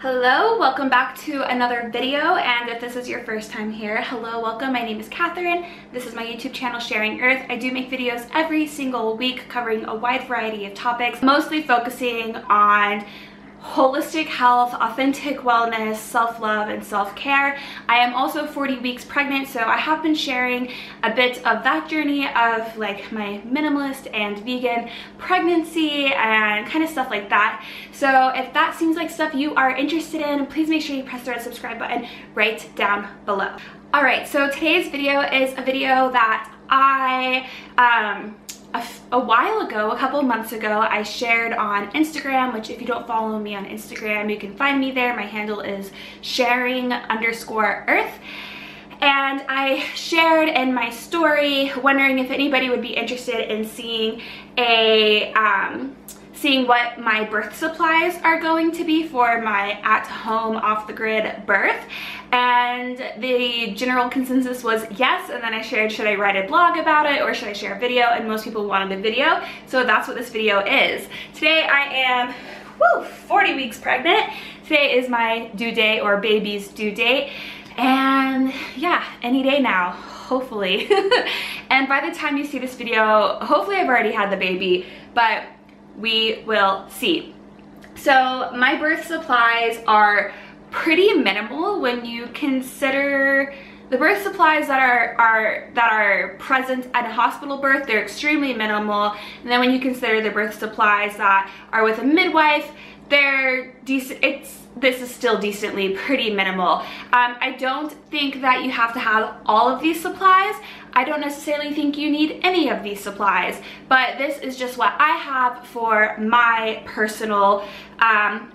Hello, welcome back to another video, and if this is your first time here, hello, welcome. My name is Catherine. This is my YouTube channel, Sharing Earth. I do make videos every single week covering a wide variety of topics, mostly focusing on holistic health, authentic wellness, self-love, and self-care. I am also 40 weeks pregnant, so I have been sharing a bit of that journey of like my minimalist and vegan pregnancy and kind of stuff like that. So if that seems like stuff you are interested in, please make sure you press the red subscribe button right down below. All right, so today's video is a video that I a while ago, a couple of months ago, I shared on Instagram, which if you don't follow me on Instagram, you can find me there. My handle is sharing_earth. And I shared in my story, wondering if anybody would be interested in seeing seeing what my birth supplies are going to be for my at-home, off-the-grid birth. And the general consensus was yes, and then I shared, should I write a blog about it or should I share a video? And most people wanted a video, so that's what this video is. Today I am 40 weeks pregnant. Today is my due date, or baby's due date, and yeah, any day now, hopefully. And by the time you see this video, hopefully I've already had the baby, but we will see. So my birth supplies are pretty minimal when you consider the birth supplies that are present at a hospital birth. They're extremely minimal, and then when you consider the birth supplies that are with a midwife, they're decent. This is still decently pretty minimal. I don't think that you have to have all of these supplies. I don't necessarily think you need any of these supplies, but this is just what I have for my personal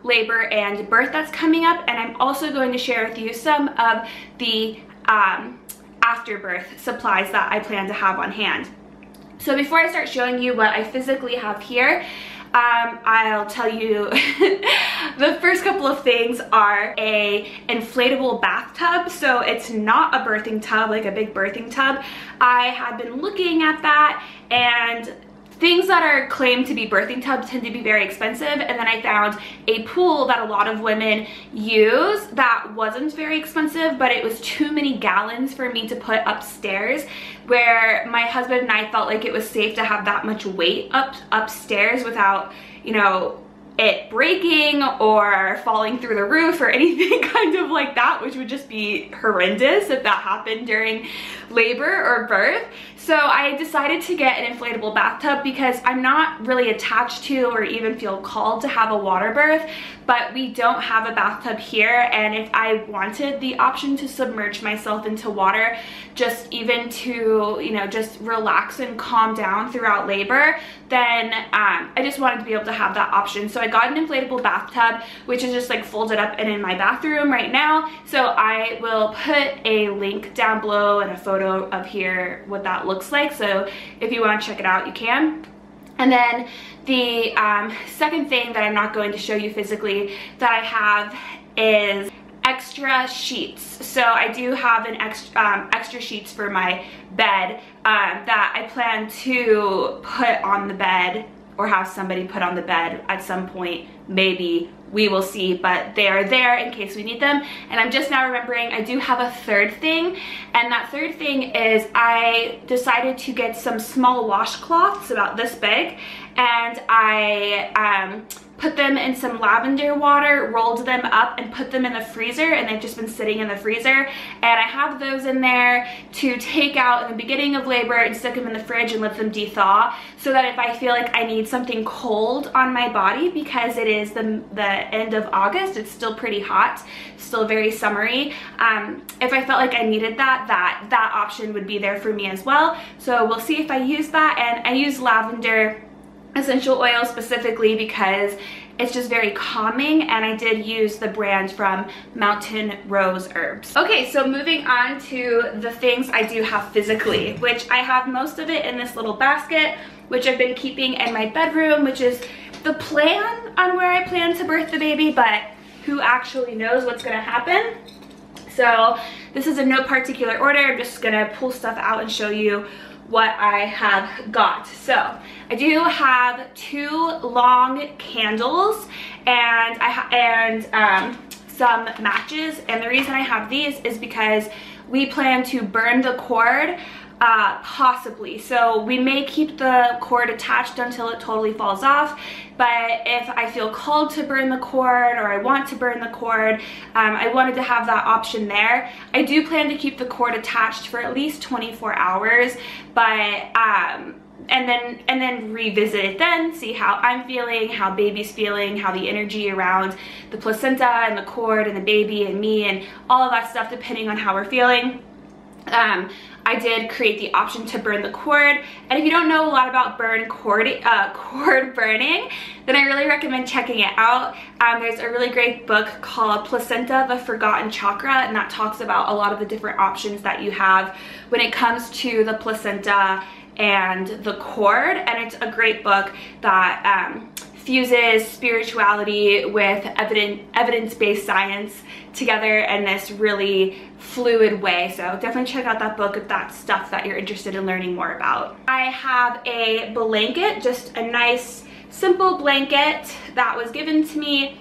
labor and birth that's coming up, and I'm also going to share with you some of the afterbirth supplies that I plan to have on hand. So before I start showing you what I physically have here, I'll tell you the first couple of things are a inflatable bathtub. So it's not a birthing tub, like a big birthing tub. I had been looking at that, and things that are claimed to be birthing tubs tend to be very expensive, and then I found a pool that a lot of women use that wasn't very expensive, but it was too many gallons for me to put upstairs, where my husband and I felt like it was safe to have that much weight upstairs without, you know, it breaking or falling through the roof or anything kind of like that, which would just be horrendous if that happened during labor or birth. So I decided to get an inflatable bathtub because I'm not really attached to or even feel called to have a water birth, but we don't have a bathtub here, and if I wanted the option to submerge myself into water, just even to, you know, just relax and calm down throughout labor, then I just wanted to be able to have that option. So I got an inflatable bathtub, which is just like folded up and in my bathroom right now. So I will put a link down below and a photo of here what that looks like. So if you want to check it out, you can. And then the second thing that I'm not going to show you physically that I have is extra sheets. So I do have an extra sheets for my bed that I plan to put on the bed, or have somebody put on the bed at some point. Maybe, we will see, but they are there in case we need them. And I'm just now remembering I do have a third thing, and that third thing is I decided to get some small washcloths about this big, and I put them in some lavender water, rolled them up, and put them in the freezer, and they've just been sitting in the freezer. And I have those in there to take out in the beginning of labor and stick them in the fridge and let them dethaw, so that if I feel like I need something cold on my body, because it is the end of August, it's still pretty hot, still very summery, if I felt like I needed that option would be there for me as well. So we'll see if I use that. And I use lavender essential oil specifically because it's just very calming, and I did use the brand from Mountain Rose Herbs. Okay, so moving on to the things I do have physically, which I have most of it in this little basket, which I've been keeping in my bedroom, which is the plan on where I plan to birth the baby, but who actually knows what's gonna happen. So this is in no particular order. I'm just gonna pull stuff out and show you what I have got. So I do have 2 long candles, and some matches, and the reason I have these is because we plan to burn the cord, possibly. So we may keep the cord attached until it totally falls off, but if I feel called to burn the cord or I want to burn the cord, I wanted to have that option there. I do plan to keep the cord attached for at least 24 hours, but and then revisit it then, see how I'm feeling, how baby's feeling, how the energy around the placenta and the cord and the baby and me and all of that stuff, depending on how we're feeling. I did create the option to burn the cord, and if you don't know a lot about cord burning, then I really recommend checking it out. There's a really great book called Placenta, the Forgotten Chakra, and that talks about a lot of the different options that you have when it comes to the placenta and the cord, and it's a great book that fuses spirituality with evidence-based science together in this really fluid way. So definitely check out that book if that's stuff that you're interested in learning more about. I have a blanket, just a nice simple blanket that was given to me,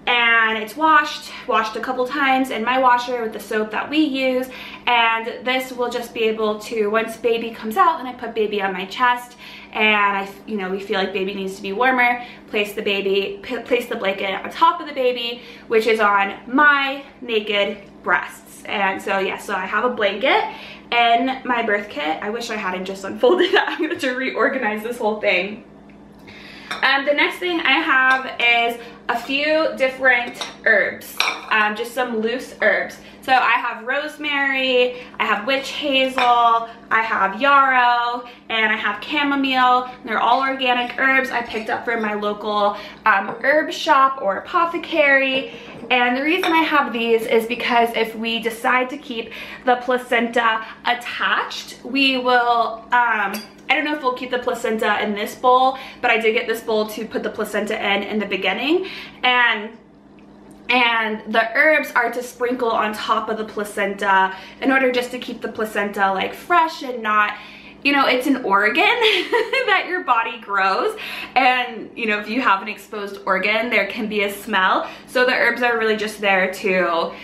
and it's washed a couple times in my washer with the soap that we use, and this will just be able to, once baby comes out and I put baby on my chest and we feel like baby needs to be warmer, place the blanket on top of the baby, which is on my naked breasts. And so yeah, so I have a blanket in my birth kit. I wish I hadn't just unfolded that. I'm going to reorganize this whole thing. The next thing I have is a few different herbs, just some loose herbs. So I have rosemary, I have witch hazel, I have yarrow, and I have chamomile. They're all organic herbs I picked up from my local herb shop or apothecary. And the reason I have these is because if we decide to keep the placenta attached, we will, I don't know if we'll keep the placenta in this bowl, but I did get this bowl to put the placenta in the beginning. And the herbs are to sprinkle on top of the placenta in order just to keep the placenta like fresh and not, it's an organ that your body grows, and if you have an exposed organ, there can be a smell. So the herbs are really just there to,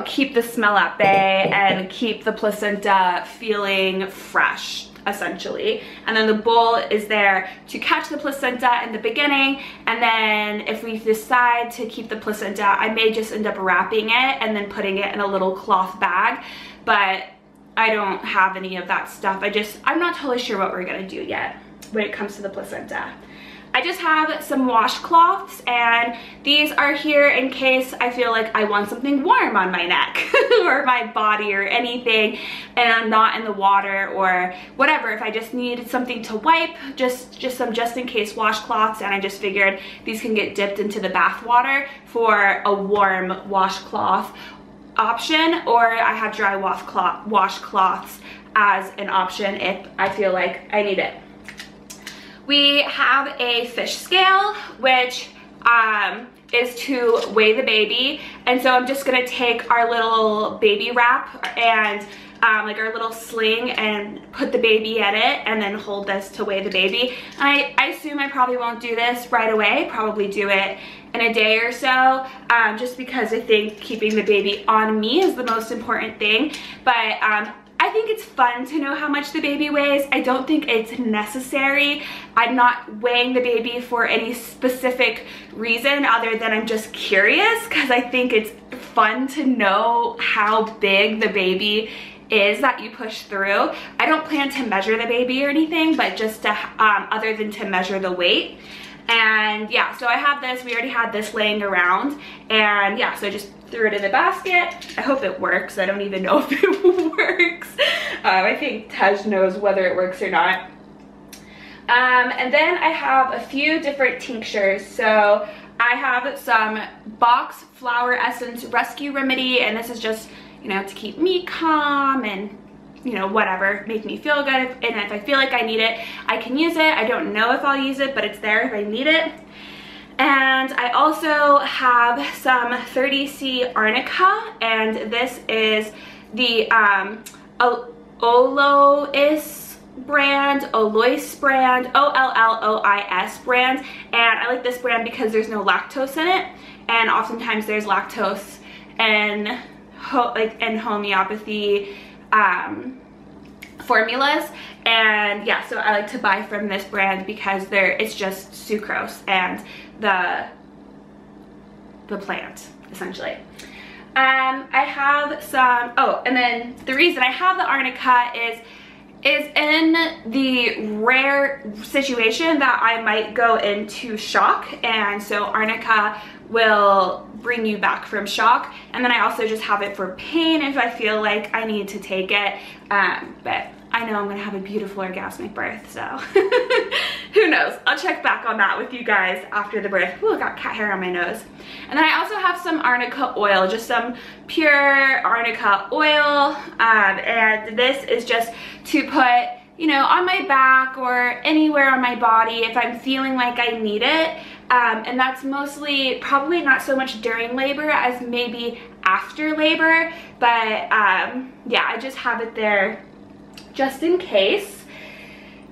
keep the smell at bay and keep the placenta feeling fresh, essentially. And then the bowl is there to catch the placenta in the beginning, and then if we decide to keep the placenta, I may just end up wrapping it and then putting it in a little cloth bag, but I don't have any of that stuff. I'm not totally sure what we're gonna do yet when it comes to the placenta. I just have some washcloths, and these are here in case I feel like I want something warm on my neck or my body or anything, and I'm not in the water or whatever. If I just need something to wipe, just some just in case washcloths, and I just figured these can get dipped into the bath water for a warm washcloth option, or I have dry washcloths as an option if I feel like I need it. We have a fish scale, which is to weigh the baby, and so I'm just gonna take our little baby wrap and like our little sling and put the baby in it and then hold this to weigh the baby. And I assume I probably won't do this right away, probably do it in a day or so, just because I think keeping the baby on me is the most important thing. But I think it's fun to know how much the baby weighs. I don't think it's necessary. I'm not weighing the baby for any specific reason other than I'm just curious, because I think it's fun to know how big the baby is that you push through. I don't plan to measure the baby or anything, but just to, other than to measure the weight. And yeah, so I have this, we already had this laying around, and yeah, so I just threw it in the basket. I hope it works. I don't even know if it works. I think Tej knows whether it works or not. And then I have a few different tinctures. So I have some Box Flower Essence Rescue Remedy, and this is just, to keep me calm and whatever, make me feel good. And if I feel like I need it, I can use it. I don't know if I'll use it, but it's there if I need it. And I also have some 30C Arnica, and this is the Olois brand, O-L-L-O-I-S brand. And I like this brand because there's no lactose in it, and oftentimes there's lactose and homeopathy formulas. And yeah, so I like to buy from this brand because it's just sucrose and the plant, essentially. I have some, oh, and then the reason I have the arnica is in the rare situation that I might go into shock, and so arnica will bring you back from shock. And then I also just have it for pain if I feel like I need to take it, but I know I'm gonna have a beautiful orgasmic birth, so who knows. I'll check back on that with you guys after the birth. Ooh, I got cat hair on my nose. And then I also have some arnica oil, just some pure arnica oil, and this is just to put, you know, on my back or anywhere on my body if I'm feeling like I need it. And that's mostly probably not so much during labor as maybe after labor, but yeah, I just have it there just in case.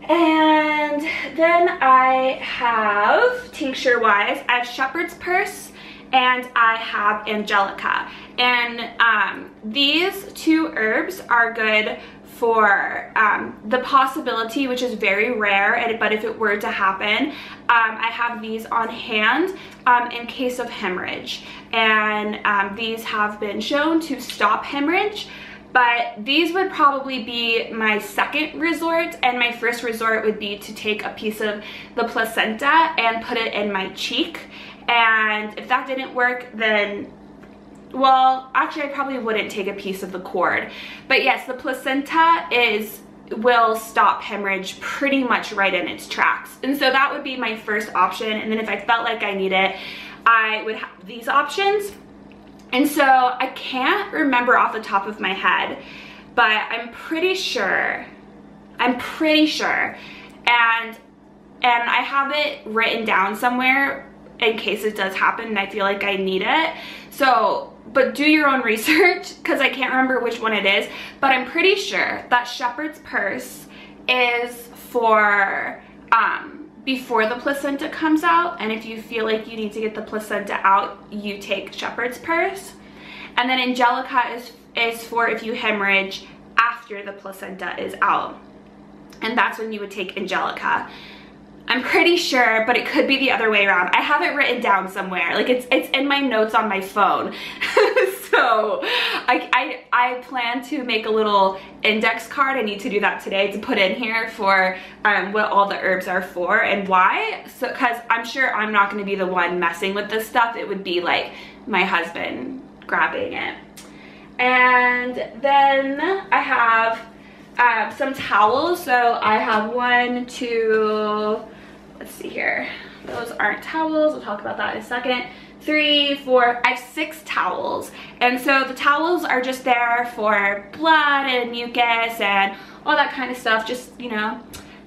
And then I have, tincture wise, I have shepherd's purse and I have angelica. And these two herbs are good for the possibility, which is very rare, but if it were to happen, I have these on hand in case of hemorrhage. And these have been shown to stop hemorrhage. But these would probably be my second resort, and my first resort would be to take a piece of the placenta and put it in my cheek. And if that didn't work, then, well, actually I probably wouldn't take a piece of the cord. But yes, the placenta will stop hemorrhage pretty much right in its tracks. And so that would be my first option. And then if I felt like I need it, I would have these options. And so I can't remember off the top of my head, but I'm pretty sure, and I have it written down somewhere in case it does happen and I feel like I need it. So, but do your own research because I can't remember which one it is, but I'm pretty sure that shepherd's purse is for before the placenta comes out, and if you feel like you need to get the placenta out, you take shepherd's purse. And then angelica is for if you hemorrhage after the placenta is out, and that's when you would take angelica. I'm pretty sure, but it could be the other way around. I have it written down somewhere, like it's in my notes on my phone. So I plan to make a little index card. I need to do that today to put in here for what all the herbs are for and why. So, because I'm sure I'm not going to be the one messing with this stuff. It would be like my husband grabbing it. And then I have some towels. So I have 1, 2, let's see here. Those aren't towels. We'll talk about that in a second. 3, 4, I have 6 towels. And so the towels are just there for blood and mucus and all that kind of stuff. Just, you know,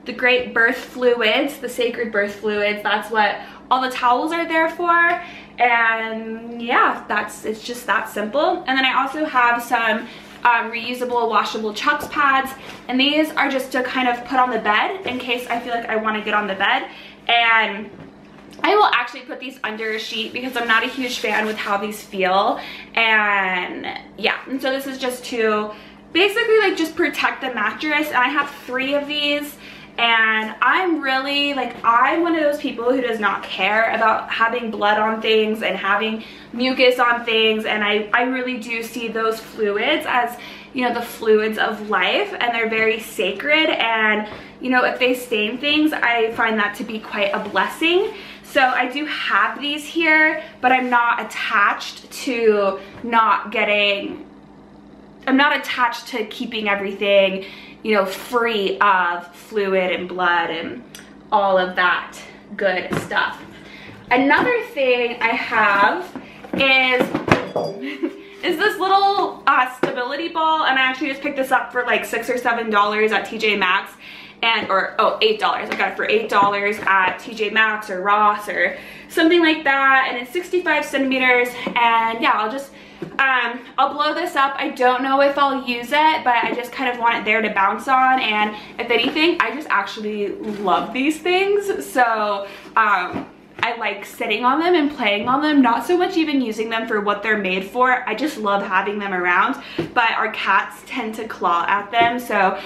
the great birth fluids, the sacred birth fluids. That's what all the towels are there for. And yeah, it's just that simple. And then I also have some reusable washable Chucks pads, and these are just to kind of put on the bed in case I feel like I want to get on the bed. And I will actually put these under a sheet because I'm not a huge fan with how these feel. And yeah, and so this is just to basically like just protect the mattress. And I have 3 of these, and I'm really like, I'm one of those people who does not care about having blood on things and having mucus on things. And I really do see those fluids as, you know, the fluids of life, and they're very sacred. And, you know, if they stain things, I find that to be quite a blessing. So I do have these here, but I'm not attached to I'm not attached to keeping everything, you know, free of fluid and blood and all of that good stuff. Another thing I have is this little stability ball, and I actually just picked this up for like $6 or $7 at TJ Maxx, $8. I got it for $8 at TJ Maxx or Ross or something like that, and it's 65 centimeters. And yeah, I'll blow this up. I don't know if I'll use it, but I just kind of want it there to bounce on. And if anything, I just actually love these things. So I I like sitting on them and playing on them, not so much even using them for what they're made for. I just love having them around, but our cats tend to claw at them, so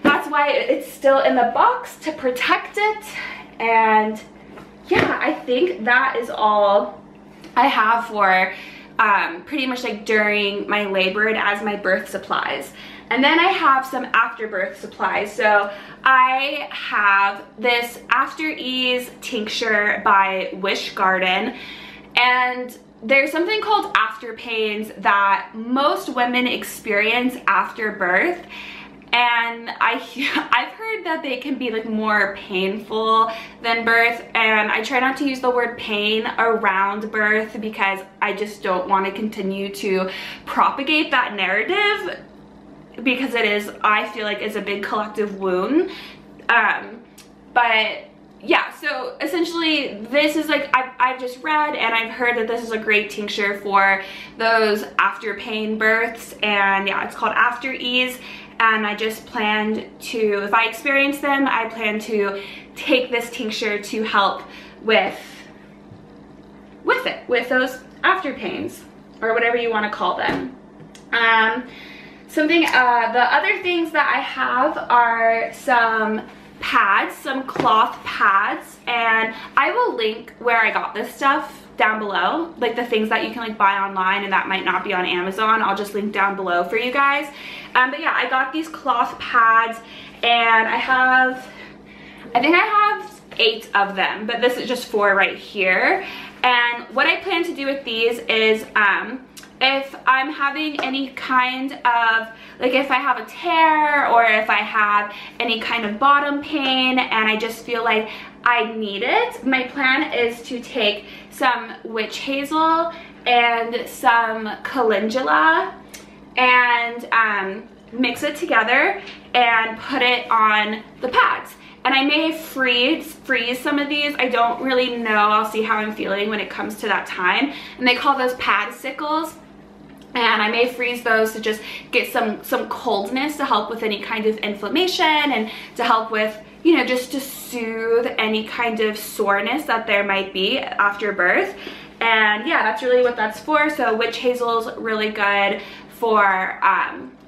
that's why it's still in the box, to protect it. And yeah, I think that is all I have for pretty much like during my labor and as my birth supplies. And then I have some afterbirth supplies. So I have this After Ease tincture by Wish Garden, and there's something called after pains that most women experience after birth. And I've heard that they can be like more painful than birth, and I try not to use the word pain around birth because I just don't want to continue to propagate that narrative, because it is, I feel like, is a big collective wound. But yeah, so essentially this is like, I've just read and I've heard that this is a great tincture for those after pain births, and yeah, it's called After Ease. And I just planned to, if I experience them, I plan to take this tincture to help with those after pains, or whatever you want to call them. The other things that I have are some pads, some cloth pads, and I will link where I got this stuff down below, like the things that you can like buy online and that might not be on Amazon. I'll just link down below for you guys. But yeah, I got these cloth pads, and I think I have 8 of them, but this is just 4 right here. And what I plan to do with these is if I'm having any kind of, like if I have a tear or if I have any kind of bottom pain and I just feel like I need it, my plan is to take some witch hazel and some calendula and mix it together and put it on the pads. And I may freeze some of these. I don't really know. I'll see how I'm feeling when it comes to that time. And they call those padsicles. And I may freeze those to just get some coldness to help with any kind of inflammation and to help with, you know, just to soothe any kind of soreness that there might be after birth. And yeah, that's really what that's for. So witch hazel's really good for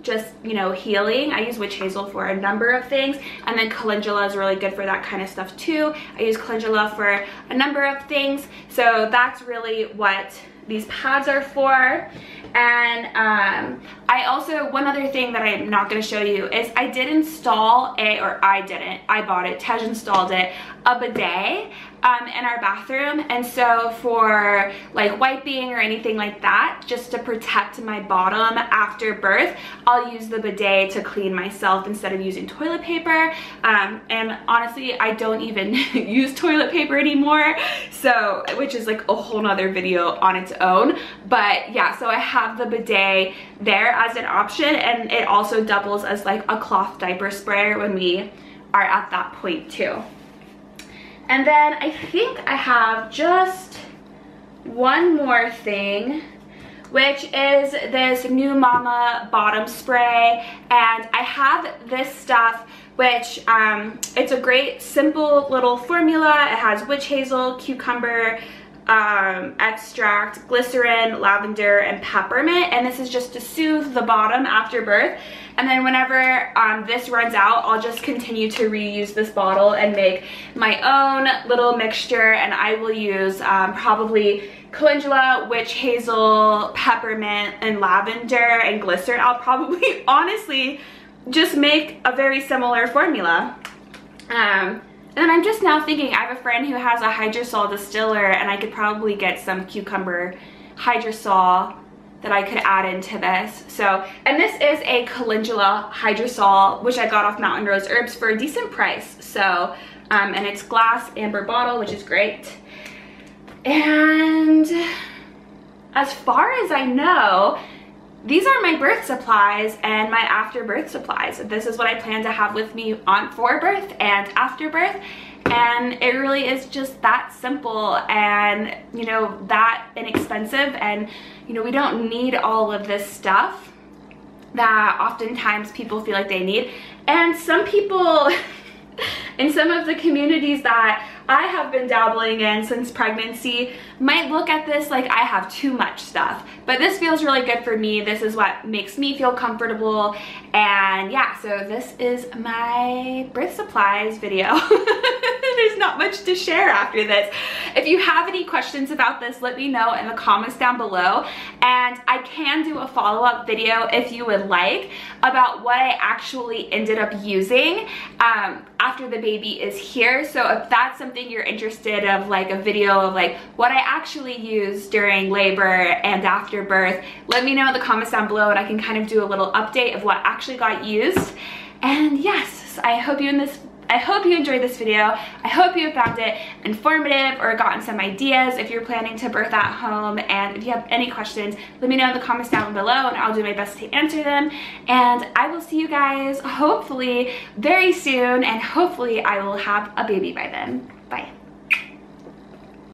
just, you know, healing. I use witch hazel for a number of things, and then calendula is really good for that kind of stuff too. I use calendula for a number of things. So that's really what these pads are for. And I also, one other thing that I'm not going to show you is I did install I bought it, Tej installed it, a bidet in our bathroom. And so for like wiping or anything like that, just to protect my bottom after birth, I'll use the bidet to clean myself instead of using toilet paper. And honestly, I don't even use toilet paper anymore, so, which is like a whole nother video on its own. But yeah, so I have the bidet there as an option, and it also doubles as like a cloth diaper sprayer when we are at that point too. And then I think I have just one more thing, which is this New Mama bottom spray. And I have this stuff, which it's a great simple little formula. It has witch hazel, cucumber extract, glycerin, lavender, and peppermint, and this is just to soothe the bottom after birth. And then whenever this runs out, I'll just continue to reuse this bottle and make my own little mixture, and I will use probably calendula, witch hazel, peppermint, and lavender, and glycerin. I'll probably honestly just make a very similar formula. And I'm just now thinking, I have a friend who has a hydrosol distiller, and I could probably get some cucumber hydrosol that I could add into this. So, and this is a calendula hydrosol, which I got off Mountain Rose Herbs for a decent price. So, and it's glass amber bottle, which is great. And as far as I know, these are my birth supplies and my after birth supplies. This is what I plan to have with me for birth and after birth. And it really is just that simple and, you know, that inexpensive. And, you know, we don't need all of this stuff that oftentimes people feel like they need. And some people, And some of the communities that I have been dabbling in since pregnancy might look at this like I have too much stuff, but this feels really good for me. This is what makes me feel comfortable. And yeah, so this is my birth supplies video. There's not much to share after this. If you have any questions about this, let me know in the comments down below, and I can do a follow-up video if you would like about what I actually ended up using after the baby is here. So if that's something you're interested of, like a video of like what I actually used during labor and after birth, let me know in the comments down below and I can kind of do a little update of what actually got used. And yes, I hope you enjoyed this video. I hope you found it informative or gotten some ideas if you're planning to birth at home. And if you have any questions, let me know in the comments down below and I'll do my best to answer them. And I will see you guys hopefully very soon, and hopefully I will have a baby by then.